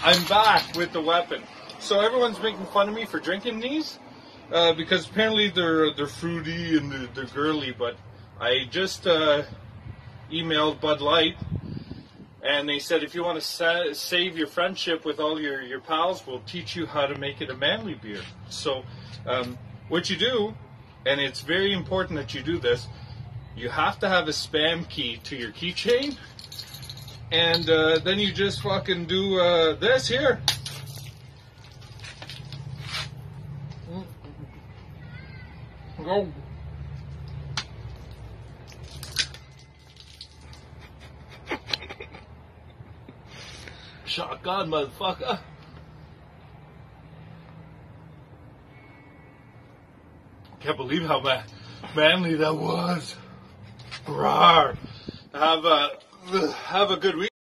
I'm back with the weapon. So everyone's making fun of me for drinking these because apparently they're fruity and they're girly. But I just emailed Bud Light, and they said if you want to save your friendship with all your pals, we'll teach you how to make it a manly beer. So what you do, and it's very important that you do this, you have to have a spam key to your keychain, and then you just fucking do this here. Go. Shotgun, motherfucker. Can't believe how manly that was. Rawr. Have a good week.